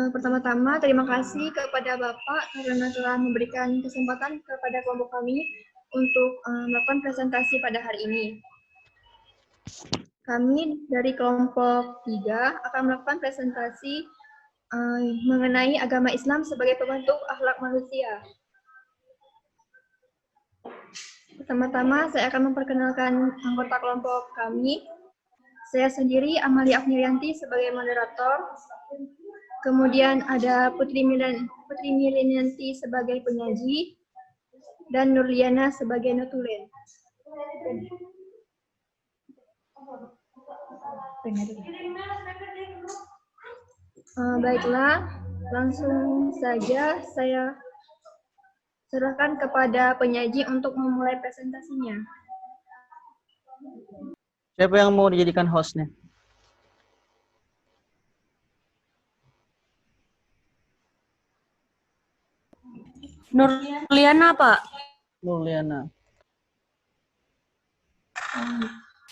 Pertama-tama, terima kasih kepada Bapak karena telah memberikan kesempatan kepada kelompok kami untuk melakukan presentasi pada hari ini. Kami dari kelompok 3 akan melakukan presentasi mengenai agama Islam sebagai pembentuk akhlak manusia. Pertama-tama, saya akan memperkenalkan anggota kelompok kami. Saya sendiri, Amalia Afnirianti, sebagai moderator. Kemudian ada Putri Milenianti sebagai penyaji, dan Nurliana sebagai notulen. Baiklah, langsung saja saya serahkan kepada penyaji untuk memulai presentasinya. Siapa yang mau dijadikan hostnya? Nurliana, Pak. Nurliana.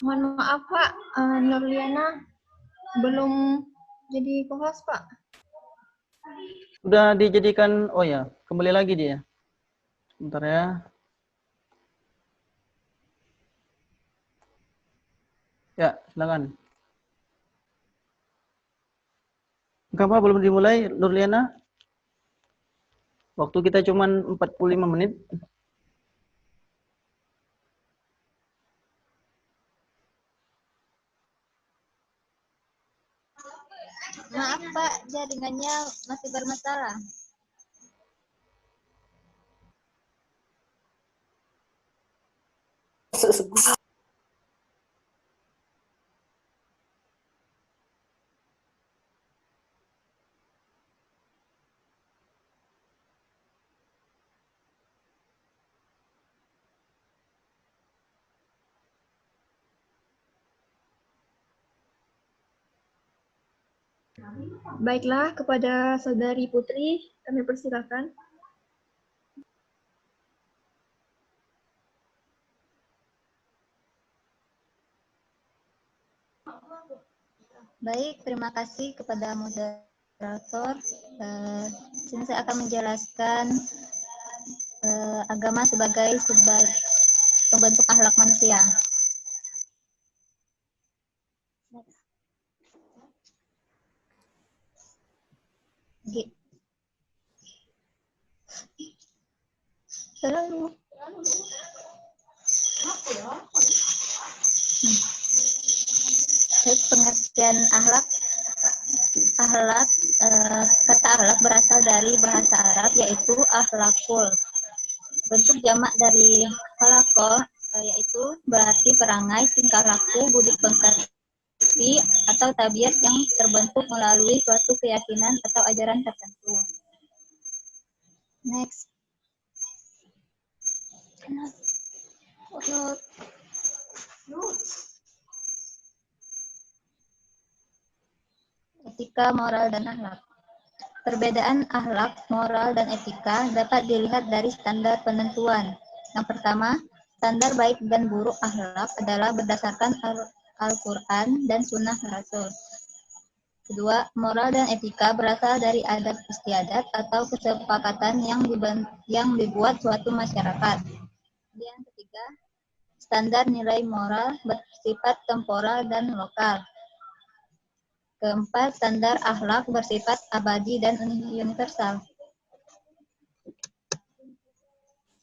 Mohon maaf, Pak. Nurliana belum jadi co-host, Pak. Sudah dijadikan, oh ya, kembali lagi dia. Bentar ya. Ya, silakan. Kenapa belum dimulai, Nurliana? Waktu kita cuma 45 menit. Maaf Pak, jaringannya masih bermasalah. Baiklah, kepada Saudari Putri, kami persilakan. Baik, terima kasih kepada moderator. Sini saya akan menjelaskan agama sebagai pembentuk akhlak manusia. Selalu. Pengertian akhlak, kata akhlak berasal dari bahasa Arab yaitu akhlakul. Bentuk jamak dari akhlakul yaitu berarti perangai, tingkah laku, budi pekerti atau tabiat yang terbentuk melalui suatu keyakinan atau ajaran tertentu. Next. Etika, moral, dan akhlak. Perbedaan akhlak, moral, dan etika dapat dilihat dari standar penentuan. Yang pertama, standar baik dan buruk akhlak adalah berdasarkan Al-Quran dan Sunnah Rasul. Kedua, moral dan etika berasal dari adat istiadat atau kesepakatan yang dibuat suatu masyarakat. Yang ketiga, standar nilai moral bersifat temporal dan lokal. Keempat, standar akhlak bersifat abadi dan universal.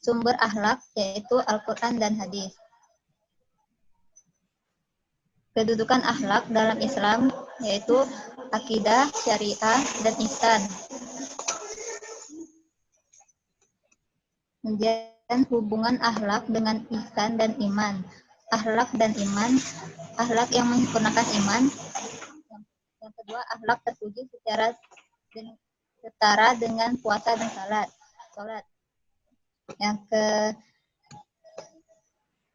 Sumber akhlak yaitu Al-Quran dan hadis. Kedudukan akhlak dalam Islam yaitu akidah, syariah, dan ihsan. Kemudian hubungan akhlak dengan ihsan dan iman. Akhlak dan iman, akhlak yang menyempurnakan iman. Yang kedua, akhlak terpuji secara setara dengan puasa dan salat. Yang ke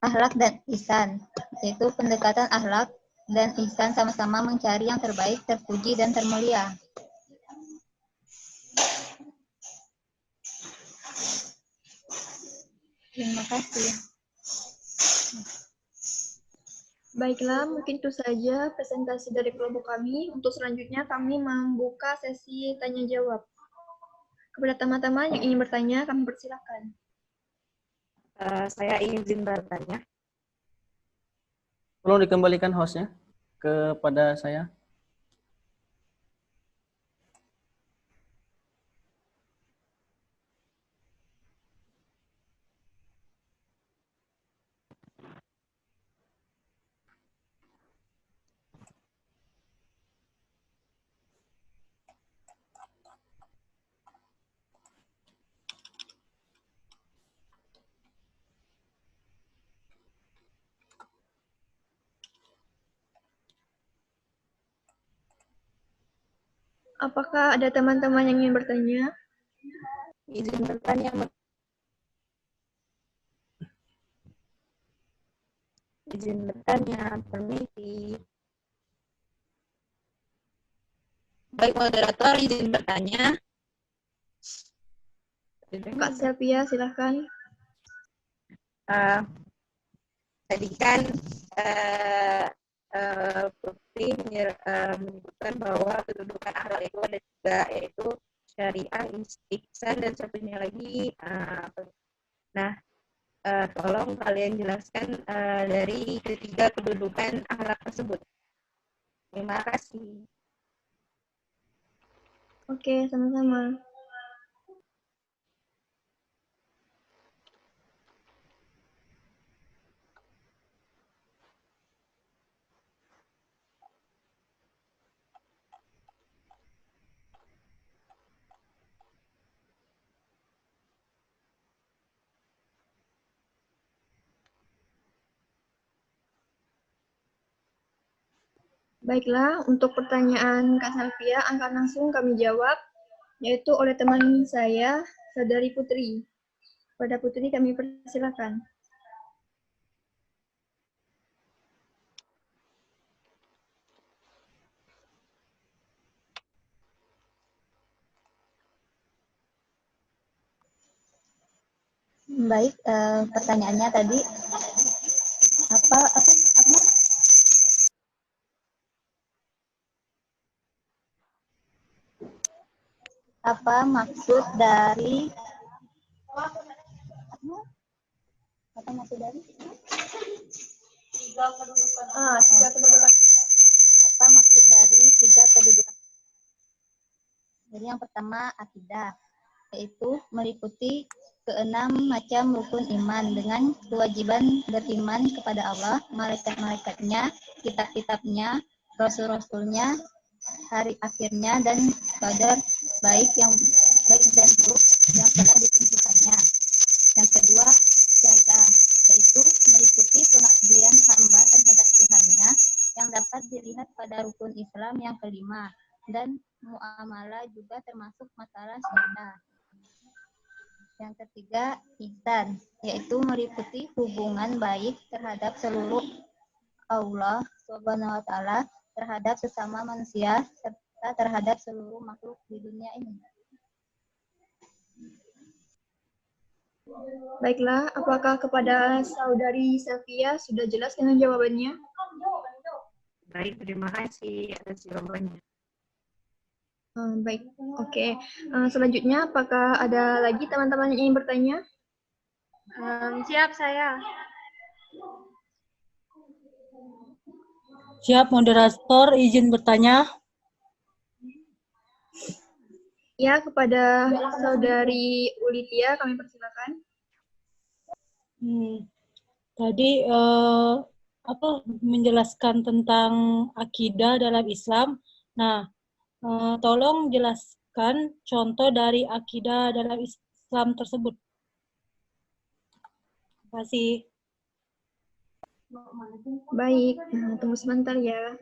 akhlak dan ihsan, yaitu pendekatan akhlak dan ihsan sama-sama mencari yang terbaik, terpuji, dan termulia. Terima kasih. Baiklah, mungkin itu saja presentasi dari kelompok kami. Untuk selanjutnya kami membuka sesi tanya jawab. Kepada teman-teman yang ingin bertanya, kami persilakan. Saya izin bertanya. Tolong dikembalikan hostnya kepada saya. Apakah ada teman-teman yang ingin bertanya? Izin bertanya. Izin bertanya, permisi. Baik, moderator, izin bertanya. Kak Selvia, silahkan. Tadi kan Putri menyebutkan bahwa kedudukan akhlak itu ada tiga, yaitu syariah, ihsan, dan satunya lagi. Tolong kalian jelaskan dari ketiga kedudukan akhlak tersebut. Terima kasih. Oke, sama-sama. Baiklah, untuk pertanyaan Kak Selvia akan langsung kami jawab, yaitu oleh teman saya, Saudari Putri. Pada Putri kami persilakan. Baik, pertanyaannya tadi apa maksud dari tiga kedudukan? Apa maksud dari tiga kedudukan? Jadi yang pertama akidah, yaitu meliputi keenam macam rukun iman dengan kewajiban beriman kepada Allah, malaikat-malaikatnya, kitab-kitabnya, rasul-rasulnya, hari akhirnya, dan qadar baik dan buruk yang telah ditentukannya. Yang kedua, syariah, yaitu meliputi pengabdian hamba terhadap Tuhannya yang dapat dilihat pada rukun Islam yang kelima, dan muamalah juga termasuk masalah syariah. Yang ketiga, ihsan, yaitu meliputi hubungan baik terhadap seluruh Allah Subhanahu wa Ta'ala, terhadap sesama manusia, serta terhadap seluruh makhluk di dunia ini. Baiklah, apakah kepada Saudari Selvia sudah jelas dengan jawabannya? Baik, terima kasih atas jawabannya. Baik, oke. Selanjutnya, apakah ada lagi teman-teman yang ingin bertanya? Siap saya. Siap, moderator, izin bertanya. Ya, kepada Saudari Ulitia kami persilakan. Tadi menjelaskan tentang akidah dalam Islam. Nah, tolong jelaskan contoh dari akidah dalam Islam tersebut. Terima kasih. Baik, tunggu sebentar ya.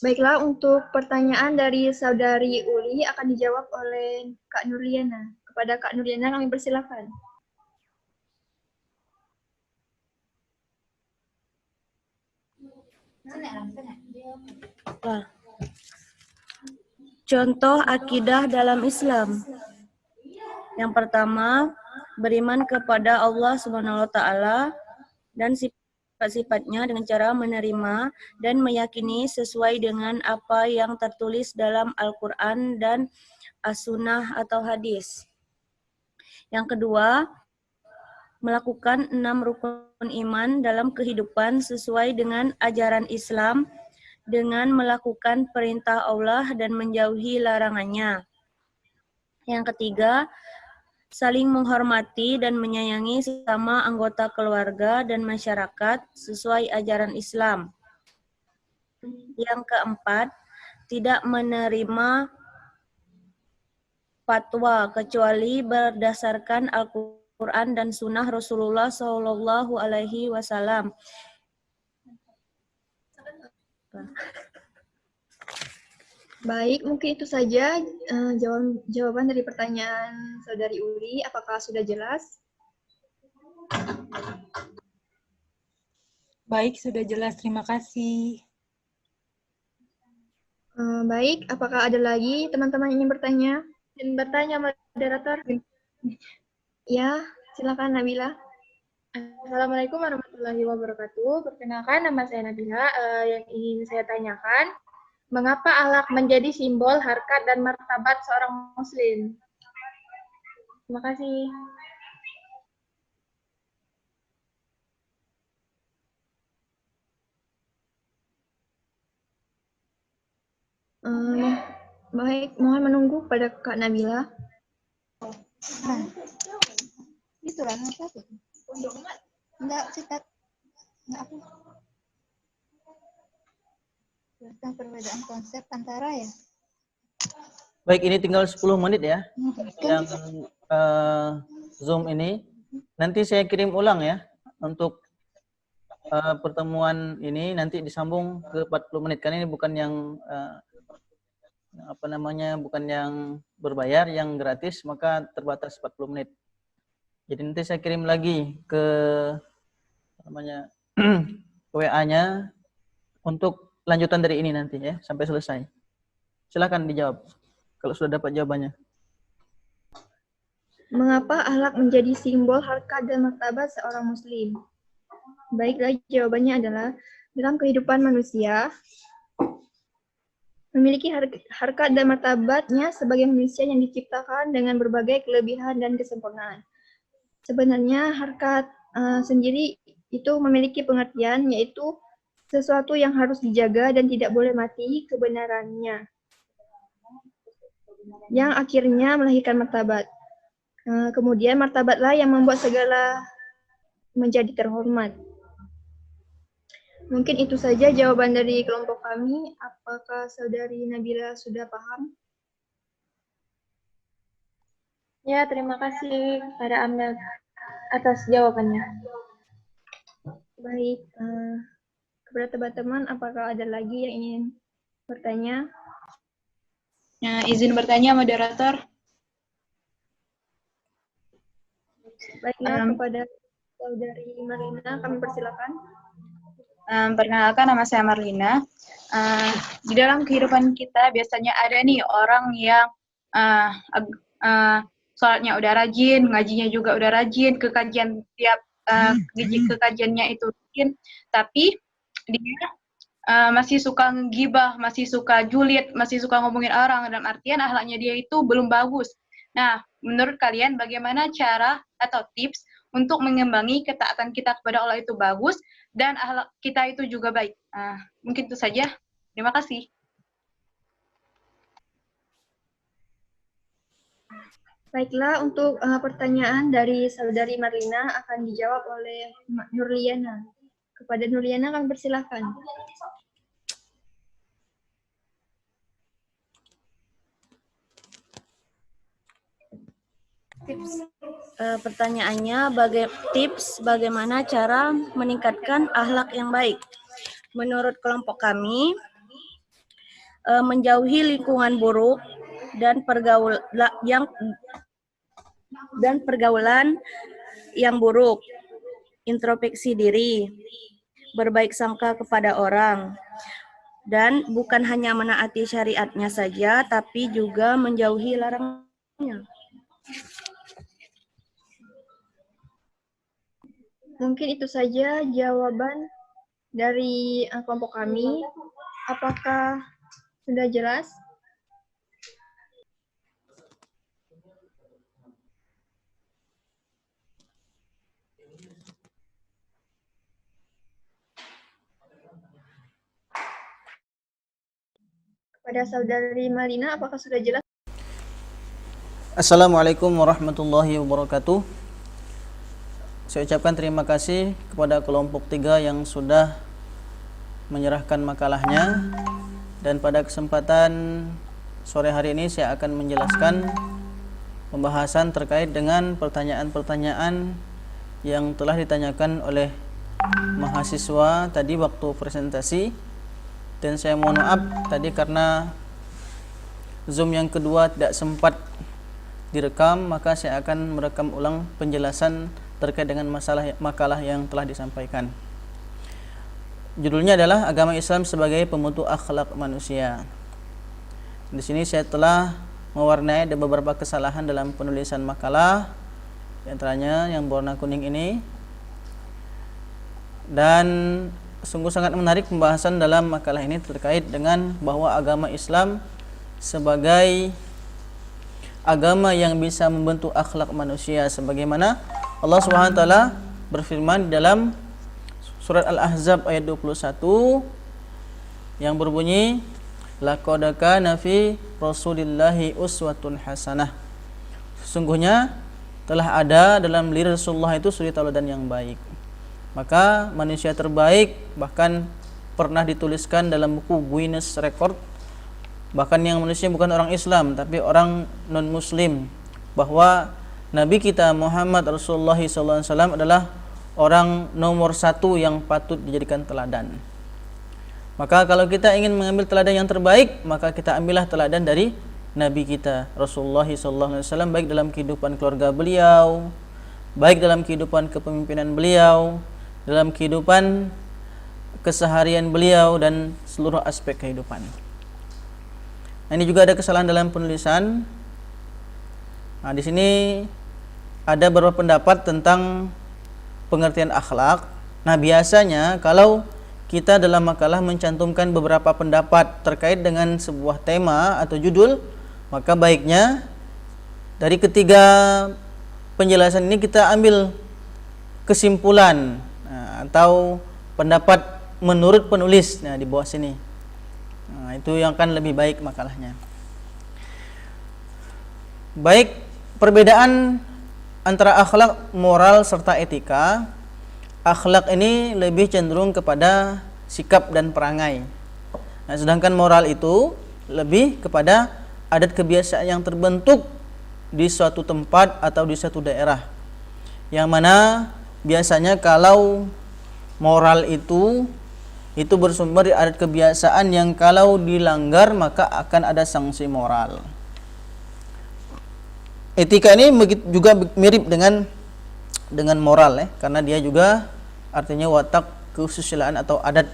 Baiklah, untuk pertanyaan dari Saudari Uli akan dijawab oleh Kak Nurliana. Kepada Kak Nurliana kami persilakan. Nah, contoh akidah dalam Islam. Yang pertama, beriman kepada Allah Subhanahu wa taala dan sifat-sifatnya dengan cara menerima dan meyakini sesuai dengan apa yang tertulis dalam Al-Qur'an dan As-Sunnah atau hadis. Yang kedua, melakukan 6 rukun iman dalam kehidupan sesuai dengan ajaran Islam dengan melakukan perintah Allah dan menjauhi larangannya. Yang ketiga, saling menghormati dan menyayangi sesama anggota keluarga dan masyarakat sesuai ajaran Islam. Yang keempat, tidak menerima fatwa kecuali berdasarkan Al-Quran dan Sunnah Rasulullah Shallallahu Alaihi Wasallam. Baik, mungkin itu saja jawaban dari pertanyaan Saudari Uli. Apakah sudah jelas? Baik, sudah jelas. Terima kasih. Baik, apakah ada lagi teman-teman yang ingin bertanya? Ingin bertanya, moderator. Ya, silakan Nabila. Assalamualaikum warahmatullahi wabarakatuh. Perkenalkan, nama saya Nabila. Yang ingin saya tanyakan, mengapa akhlak menjadi simbol harkat dan martabat seorang muslim? Terima kasih. Baik, mohon menunggu pada Kak Nabila. Itulah apa tuh? Enggak, Citat. Enggak apa. Tentang perbedaan konsep antara ya. Baik, ini tinggal 10 menit ya. Yang Zoom ini. Nanti saya kirim ulang ya. Untuk pertemuan ini nanti disambung ke 40 menit. Karena ini bukan yang bukan yang berbayar, yang gratis, maka terbatas 40 menit. Jadi nanti saya kirim lagi ke WA-nya untuk lanjutan dari ini nanti ya, sampai selesai. Silakan dijawab kalau sudah dapat jawabannya. Mengapa akhlak menjadi simbol harkat dan martabat seorang muslim? Baiklah, jawabannya adalah dalam kehidupan manusia memiliki harkat dan martabatnya sebagai manusia yang diciptakan dengan berbagai kelebihan dan kesempurnaan. Sebenarnya harkat sendiri itu memiliki pengertian, yaitu sesuatu yang harus dijaga dan tidak boleh mati kebenarannya, yang akhirnya melahirkan martabat. Kemudian martabatlah yang membuat segala menjadi terhormat. Mungkin itu saja jawaban dari kelompok kami. Apakah Saudari Nabila sudah paham? Ya, terima kasih kepada Amel atas jawabannya. Baik, kepada teman-teman, apakah ada lagi yang ingin bertanya? Izin bertanya, moderator. Baiklah, kepada Saudari Marlina, kami persilakan. Perkenalkan, nama saya Marlina. Di dalam kehidupan kita biasanya ada nih orang yang sholatnya udah rajin, ngajinya juga udah rajin, kekajian tiap kekajiannya itu rajin, tapi dia masih suka ngegibah, masih suka julid, masih suka ngomongin orang, dalam artian akhlaknya dia itu belum bagus. Nah, menurut kalian bagaimana cara atau tips untuk mengimbangi ketaatan kita kepada Allah itu bagus dan akhlak kita itu juga baik? Mungkin itu saja. Terima kasih. Baiklah, untuk pertanyaan dari Saudari Marlina akan dijawab oleh Nurliana. Kepada Nurliana kami persilahkan. Pertanyaannya, tips bagaimana cara meningkatkan akhlak yang baik? Menurut kelompok kami, menjauhi lingkungan buruk dan pergaulan yang buruk, introspeksi diri, berbaik sangka kepada orang, dan bukan hanya menaati syariatnya saja, tapi juga menjauhi larangannya. Mungkin itu saja jawaban dari kelompok kami. Apakah sudah jelas? Kepada saudari Malina, apakah sudah jelas? Assalamualaikum warahmatullahi wabarakatuh. Saya ucapkan terima kasih kepada kelompok 3 yang sudah menyerahkan makalahnya. Dan pada kesempatan sore hari ini saya akan menjelaskan pembahasan terkait dengan pertanyaan-pertanyaan yang telah ditanyakan oleh mahasiswa tadi waktu presentasi. Dan saya mohon maaf tadi karena Zoom yang kedua tidak sempat direkam, maka saya akan merekam ulang penjelasan terkait dengan makalah yang telah disampaikan. Judulnya adalah Agama Islam sebagai Pembentuk Akhlak Manusia. Di sini saya telah mewarnai ada beberapa kesalahan dalam penulisan makalah, di antaranya yang berwarna kuning ini. Dan sungguh sangat menarik pembahasan dalam makalah ini terkait dengan bahwa agama Islam sebagai agama yang bisa membentuk akhlak manusia, sebagaimana Allah Subhanahu wa taala berfirman dalam surat Al-Ahzab ayat 21 yang berbunyi laqad kana fi rasulillahi uswatun hasanah. Sesungguhnya telah ada dalam diri Rasulullah itu suri tauladan yang baik. Maka manusia terbaik bahkan pernah dituliskan dalam buku Guinness Record, bahkan yang manusia bukan orang Islam tapi orang non Muslim, bahwa Nabi kita Muhammad Rasulullah SAW adalah orang nomor 1 yang patut dijadikan teladan. Maka kalau kita ingin mengambil teladan yang terbaik, maka kita ambillah teladan dari Nabi kita Rasulullah SAW, baik dalam kehidupan keluarga beliau, baik dalam kehidupan kepemimpinan beliau, dalam kehidupan keseharian beliau, dan seluruh aspek kehidupan. Nah, ini juga ada kesalahan dalam penulisan. Nah, di sini ada beberapa pendapat tentang pengertian akhlak. Nah, biasanya kalau kita dalam makalah mencantumkan beberapa pendapat terkait dengan sebuah tema atau judul, maka baiknya dari ketiga penjelasan ini kita ambil kesimpulan atau pendapat menurut penulis. Nah, di bawah sini. Nah, itu yang akan lebih baik makalahnya. Baik, perbedaan antara akhlak, moral serta etika. Akhlak ini lebih cenderung kepada sikap dan perangai. Nah, sedangkan moral itu lebih kepada adat kebiasaan yang terbentuk di suatu tempat atau di suatu daerah. Yang mana biasanya kalau moral itu bersumber dari adat kebiasaan yang kalau dilanggar maka akan ada sanksi moral. Etika ini juga mirip dengan moral, karena dia juga artinya watak kesusilaan atau adat,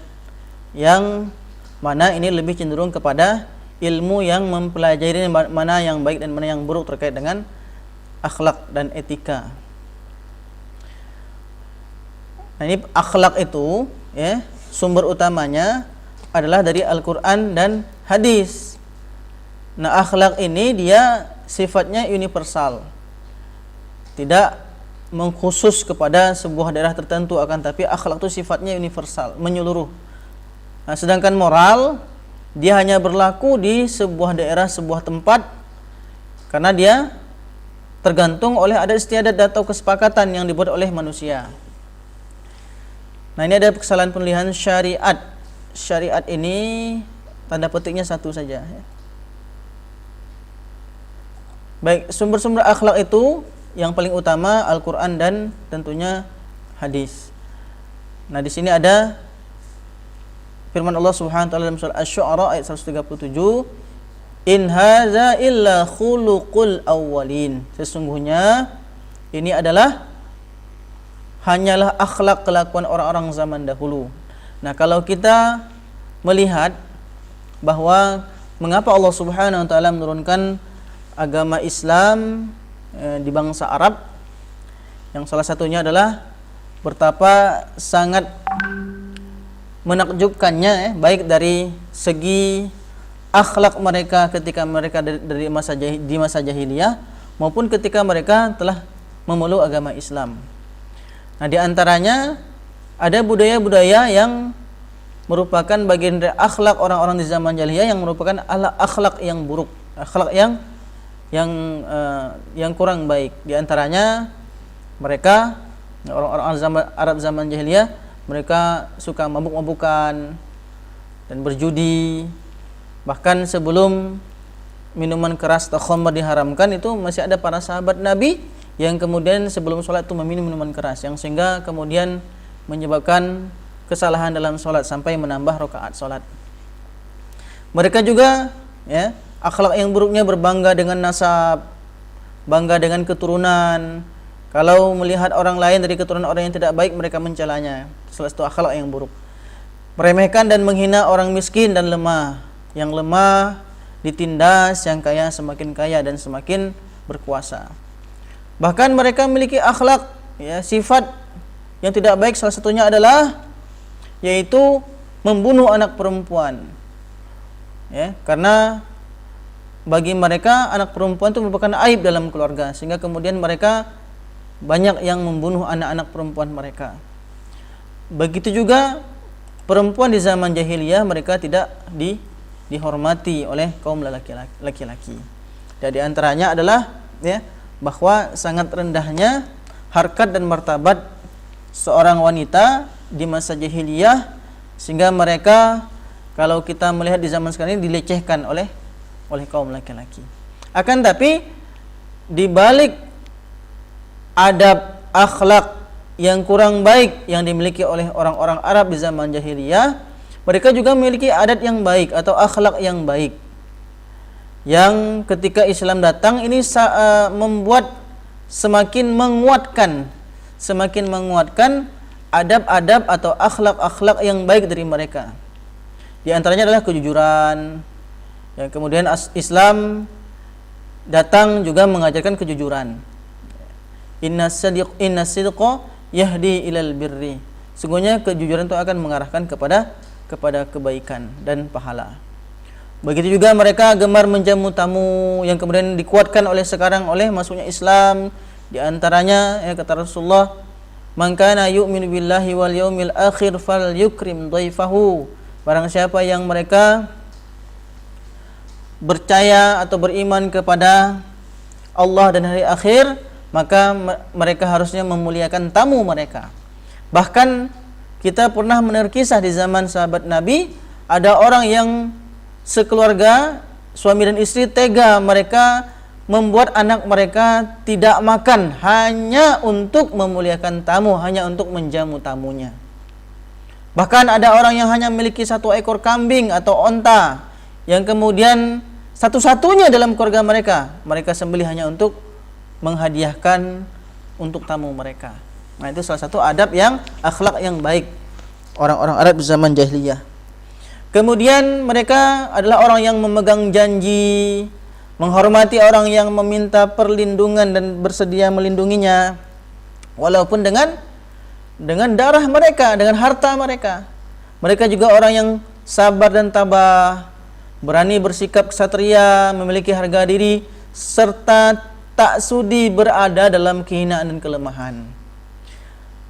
yang mana ini lebih cenderung kepada ilmu yang mempelajari mana yang baik dan mana yang buruk terkait dengan akhlak dan etika. Nah, ini akhlak itu sumber utamanya adalah dari Al-Quran dan hadis. Nah, akhlak ini dia sifatnya universal, tidak mengkhusus kepada sebuah daerah tertentu, akan tapi akhlak itu sifatnya universal, menyeluruh. Nah, sedangkan moral dia hanya berlaku di sebuah daerah, sebuah tempat, karena dia tergantung oleh adat istiadat atau kesepakatan yang dibuat oleh manusia. Nah, ini ada kesalahan penulisan syariat. Syariat ini tanda petiknya satu saja. Baik, sumber-sumber akhlak itu yang paling utama Al-Quran dan tentunya hadis. Nah, di sini ada firman Allah Subhanahu wa taala dalam surah Asy-Syu'ara ayat 137, "In hadza illa khuluqul awwalin." Sesungguhnya ini adalah hanyalah akhlak kelakuan orang-orang zaman dahulu. Nah, kalau kita melihat bahwa mengapa Allah Subhanahu wa taala menurunkan agama Islam di bangsa Arab, yang salah satunya adalah betapa sangat menakjubkannya baik dari segi akhlak mereka ketika mereka dari di masa jahiliyah maupun ketika mereka telah memeluk agama Islam. Nah, di antaranya ada budaya-budaya yang merupakan bagian dari akhlak orang-orang di zaman jahiliyah yang merupakan akhlak yang buruk, akhlak yang kurang baik. Di antaranya mereka orang-orang Arab zaman jahiliyah, mereka suka mabuk-mabukan dan berjudi. Bahkan sebelum minuman keras atau khamr diharamkan itu masih ada para sahabat Nabi yang kemudian sebelum sholat itu meminum minuman keras, yang sehingga kemudian menyebabkan kesalahan dalam sholat sampai menambah rakaat sholat. Mereka juga akhlak yang buruknya berbangga dengan nasab, bangga dengan keturunan. Kalau melihat orang lain dari keturunan orang yang tidak baik, mereka mencelanya. Salah satu akhlak yang buruk. Meremehkan dan menghina orang miskin dan lemah. Yang lemah ditindas, yang kaya semakin kaya dan semakin berkuasa. Bahkan mereka memiliki akhlak, sifat yang tidak baik. Salah satunya adalah yaitu membunuh anak perempuan. Karena bagi mereka anak perempuan itu merupakan aib dalam keluarga, sehingga kemudian mereka banyak yang membunuh anak-anak perempuan mereka. Begitu juga perempuan di zaman jahiliyah, mereka tidak dihormati oleh kaum laki-laki. Dan di antaranya adalah bahwa sangat rendahnya harkat dan martabat seorang wanita di masa jahiliyah, sehingga mereka kalau kita melihat di zaman sekarang ini dilecehkan oleh kaum laki-laki. Akan tapi di balik adab akhlak yang kurang baik yang dimiliki oleh orang-orang Arab di zaman jahiliyah, mereka juga memiliki adat yang baik atau akhlak yang baik, yang ketika Islam datang ini membuat semakin menguatkan adab-adab atau akhlak-akhlak yang baik dari mereka. Di antaranya adalah kejujuran. Yang kemudian Islam datang juga mengajarkan kejujuran. Inna sidqa yahdi ilal birri. Sungguhnya kejujuran itu akan mengarahkan kepada kebaikan dan pahala. Begitu juga mereka gemar menjamu tamu, yang kemudian dikuatkan oleh sekarang oleh masuknya Islam. Di antaranya kata Rasulullah, "Man kana yu'minu billahi wal yaumil akhir falyukrim dhaifahu." Barang siapa yang mereka percaya atau beriman kepada Allah dan hari akhir, maka mereka harusnya memuliakan tamu mereka. Bahkan kita pernah mendengar kisah di zaman sahabat Nabi, ada orang yang sekeluarga, suami dan istri, tega mereka membuat anak mereka tidak makan hanya untuk memuliakan tamu, hanya untuk menjamu tamunya. Bahkan ada orang yang hanya memiliki 1 ekor kambing atau onta, yang kemudian satu-satunya dalam keluarga mereka sembelih hanya untuk menghadiahkan untuk tamu mereka. Nah, itu salah satu adab yang akhlak yang baik orang-orang Arab di zaman jahiliyah. Kemudian mereka adalah orang yang memegang janji, menghormati orang yang meminta perlindungan dan bersedia melindunginya, walaupun dengan darah mereka, dengan harta mereka. Mereka juga orang yang sabar dan tabah, berani bersikap ksatria, memiliki harga diri, serta tak sudi berada dalam kehinaan dan kelemahan.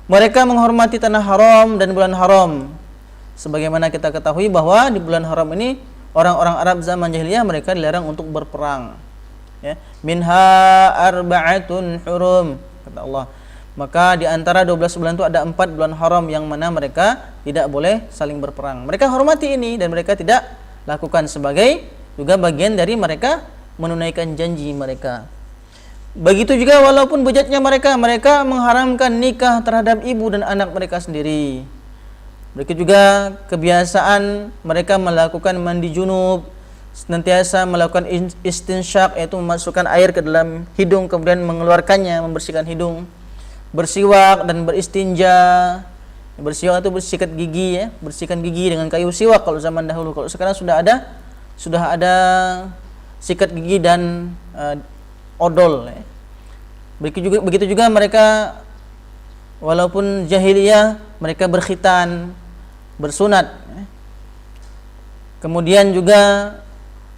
Mereka menghormati tanah haram dan bulan haram. Sebagaimana kita ketahui bahwa di bulan haram ini orang-orang Arab zaman jahiliyah mereka dilarang untuk berperang. Minha arba'atun hurum, kata Allah. Maka di antara 12 bulan itu ada 4 bulan haram yang mana mereka tidak boleh saling berperang. Mereka hormati ini dan mereka tidak lakukan sebagai juga bagian dari mereka menunaikan janji mereka. Begitu juga walaupun bejatnya mereka mengharamkan nikah terhadap ibu dan anak mereka sendiri. Mereka juga kebiasaan mereka melakukan mandi junub, senantiasa melakukan istinsyak, yaitu memasukkan air ke dalam hidung kemudian mengeluarkannya, membersihkan hidung, bersiwak dan beristinja. Bersiwak itu bersikat gigi, bersihkan gigi dengan kayu siwak kalau zaman dahulu. Kalau sekarang sudah ada sikat gigi dan odol. Begitu juga mereka walaupun jahiliyah mereka berkhitan, bersunat. Kemudian juga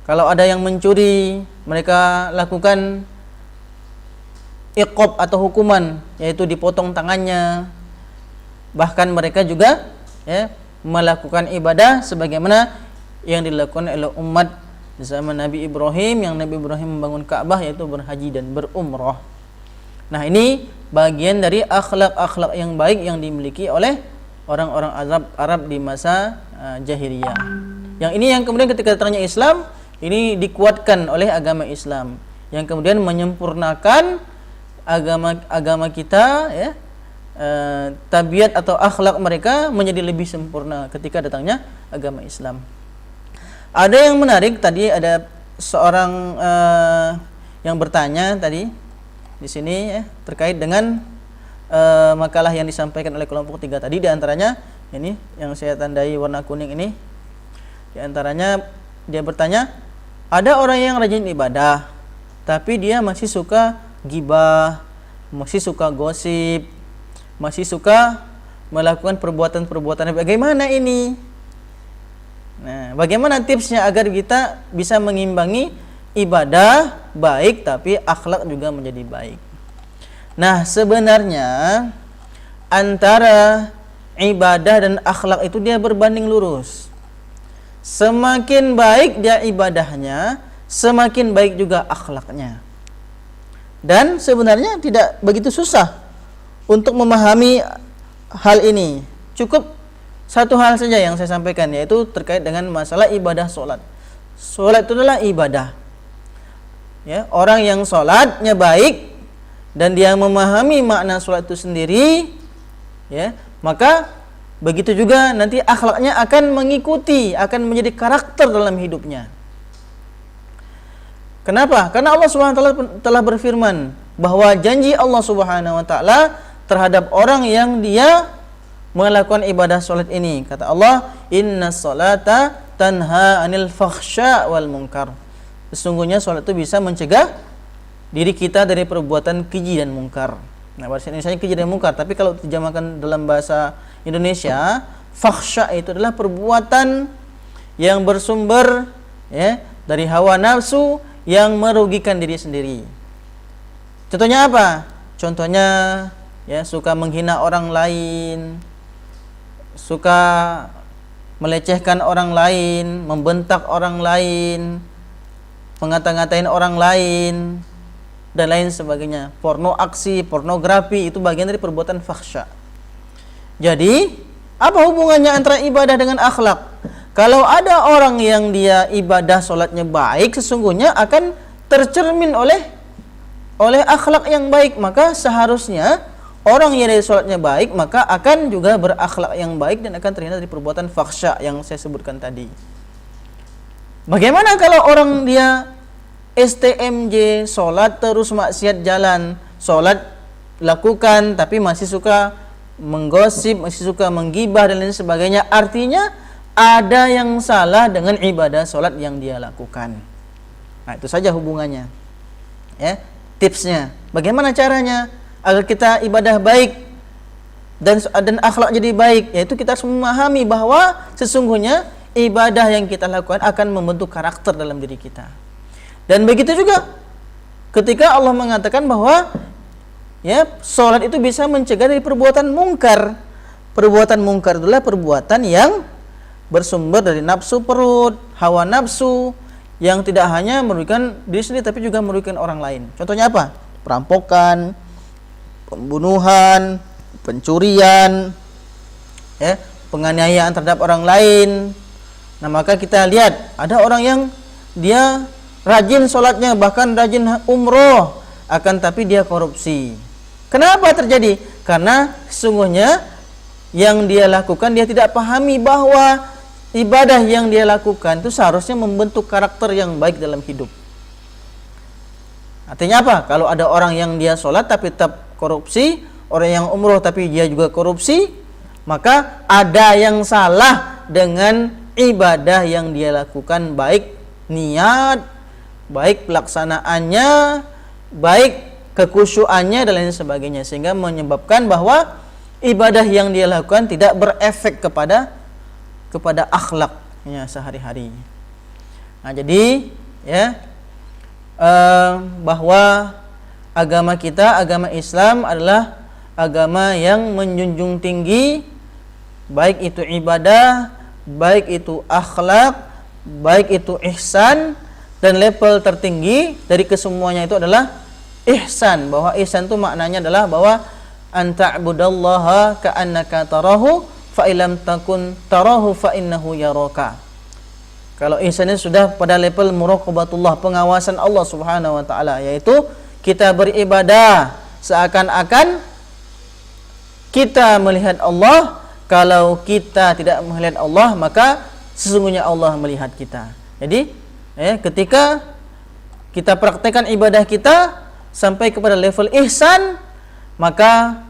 kalau ada yang mencuri, mereka lakukan iqab atau hukuman, yaitu dipotong tangannya. Bahkan mereka juga melakukan ibadah sebagaimana yang dilakukan oleh umat zaman Nabi Ibrahim, yang Nabi Ibrahim membangun Ka'bah, yaitu berhaji dan berumrah. Nah, ini bagian dari akhlak-akhlak yang baik yang dimiliki oleh orang-orang Arab di masa jahiliyah. Yang ini yang kemudian ketika datangnya Islam, ini dikuatkan oleh agama Islam, yang kemudian menyempurnakan agama kita, tabiat atau akhlak mereka menjadi lebih sempurna ketika datangnya agama Islam. Ada yang menarik tadi, ada seorang yang bertanya tadi di sini terkait dengan makalah yang disampaikan oleh kelompok 3 tadi. Di antaranya ini yang saya tandai warna kuning ini, di antaranya dia bertanya, ada orang yang rajin ibadah tapi dia masih suka gibah, masih suka gosip, masih suka melakukan perbuatan-perbuatan. Bagaimana ini? Nah, bagaimana tipsnya agar kita bisa mengimbangi ibadah baik tapi akhlak juga menjadi baik? Nah, sebenarnya antara ibadah dan akhlak itu dia berbanding lurus. Semakin baik dia ibadahnya, semakin baik juga akhlaknya. Dan sebenarnya tidak begitu susah untuk memahami hal ini. Cukup satu hal saja yang saya sampaikan, yaitu terkait dengan masalah ibadah sholat. Sholat itu adalah ibadah. Orang yang sholatnya baik dan dia memahami makna sholat itu sendiri, maka begitu juga nanti akhlaknya akan mengikuti, akan menjadi karakter dalam hidupnya. Kenapa? Karena Allah Subhanahu wa taala telah berfirman bahwa janji Allah Subhanahu wa taala terhadap orang yang dia melakukan ibadah salat ini. Kata Allah, "Innas salata tanha 'anil fakhsya wal munkar." Sesungguhnya salat itu bisa mencegah diri kita dari perbuatan keji dan mungkar. Nah, bahasa Indonesia keji dan mungkar, tapi kalau terjemahkan dalam bahasa Indonesia, fakhsya itu adalah perbuatan yang bersumber dari hawa nafsu yang merugikan diri sendiri. Contohnya apa? Contohnya suka menghina orang lain, suka melecehkan orang lain, membentak orang lain, mengata-ngatain orang lain, dan lain sebagainya. Pornografi itu bagian dari perbuatan fakhsya. Jadi, apa hubungannya antara ibadah dengan akhlak? Kalau ada orang yang dia ibadah sholatnya baik, sesungguhnya akan tercermin oleh akhlak yang baik. Maka seharusnya orang yang dari sholatnya baik, maka akan juga berakhlak yang baik dan akan terhindar dari perbuatan fakhsya yang saya sebutkan tadi. Bagaimana kalau orang dia STMJ, sholat terus maksiat jalan, sholat lakukan tapi masih suka menggosip, masih suka menggibah dan lain sebagainya? Artinya ada yang salah dengan ibadah sholat yang dia lakukan. Nah, itu saja hubungannya. Tipsnya, bagaimana caranya agar kita ibadah baik dan akhlak jadi baik? Yaitu kita harus memahami bahwa sesungguhnya ibadah yang kita lakukan akan membentuk karakter dalam diri kita. Dan begitu juga ketika Allah mengatakan bahwa sholat itu bisa mencegah dari perbuatan mungkar. Perbuatan mungkar adalah perbuatan yang bersumber dari nafsu perut, hawa nafsu, yang tidak hanya merugikan diri sendiri tapi juga merugikan orang lain. Contohnya apa? Perampokan, pembunuhan, pencurian, penganiayaan terhadap orang lain. Nah, maka kita lihat ada orang yang dia rajin sholatnya, bahkan rajin umroh, akan tapi dia korupsi. Kenapa terjadi? Karena sesungguhnya yang dia lakukan, dia tidak pahami bahwa ibadah yang dia lakukan itu seharusnya membentuk karakter yang baik dalam hidup. Artinya apa? Kalau ada orang yang dia sholat tapi tetap korupsi, orang yang umroh tapi dia juga korupsi, maka ada yang salah dengan ibadah yang dia lakukan, baik niat, baik pelaksanaannya, baik kekhusyuannya dan lain sebagainya, sehingga menyebabkan bahwa ibadah yang dia lakukan tidak berefek kepada akhlaknya sehari-hari. Nah, jadi ya bahwa agama kita, agama Islam adalah agama yang menjunjung tinggi baik itu ibadah, baik itu akhlak, baik itu ihsan, dan level tertinggi dari kesemuanya itu adalah ihsan. Bahwa ihsan itu maknanya adalah bahwa anta'budallaha ka'annaka tarahu fa illam takun tarahu fa innahu yaraka. Kalau ihsan itu sudah pada level muraqabatullah, pengawasan Allah Subhanahu wa taala, yaitu kita beribadah seakan-akan kita melihat Allah. Kalau kita tidak melihat Allah, maka sesungguhnya Allah melihat kita. Jadi ketika kita praktekkan ibadah kita sampai kepada level ihsan, maka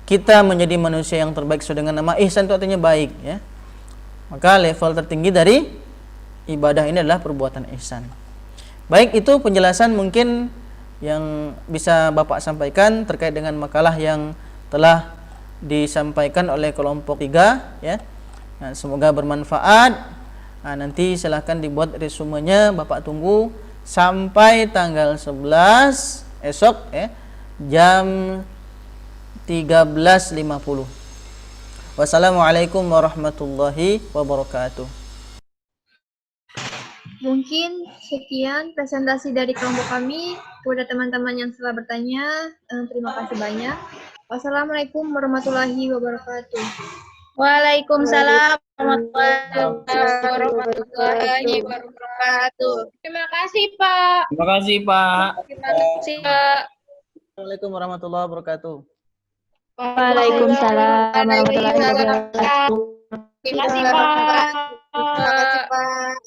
kita menjadi manusia yang terbaik. Sesuai dengan nama ihsan itu artinya baik, ya. Maka level tertinggi dari ibadah ini adalah perbuatan ihsan. Baik, itu penjelasan mungkin yang bisa Bapak sampaikan terkait dengan makalah yang telah disampaikan oleh kelompok 3, ya. Nah, semoga bermanfaat. Nah, nanti silahkan dibuat resumenya, Bapak tunggu sampai tanggal 11 esok, ya, jam 13.50. Wassalamualaikum warahmatullahi wabarakatuh. Mungkin sekian presentasi dari kelompok kami. Kepada teman-teman yang telah bertanya, terima kasih banyak. Wassalamualaikum warahmatullahi wabarakatuh. Waalaikumsalam warahmatullahi wabarakatuh. Terima kasih, Pak. Terima kasih, Pak. Terima kasih, Pak. Assalamualaikum warahmatullahi wabarakatuh. Waalaikumsalam warahmatullahi wabarakatuh. Terima kasih, Pak. Terima kasih, Pak.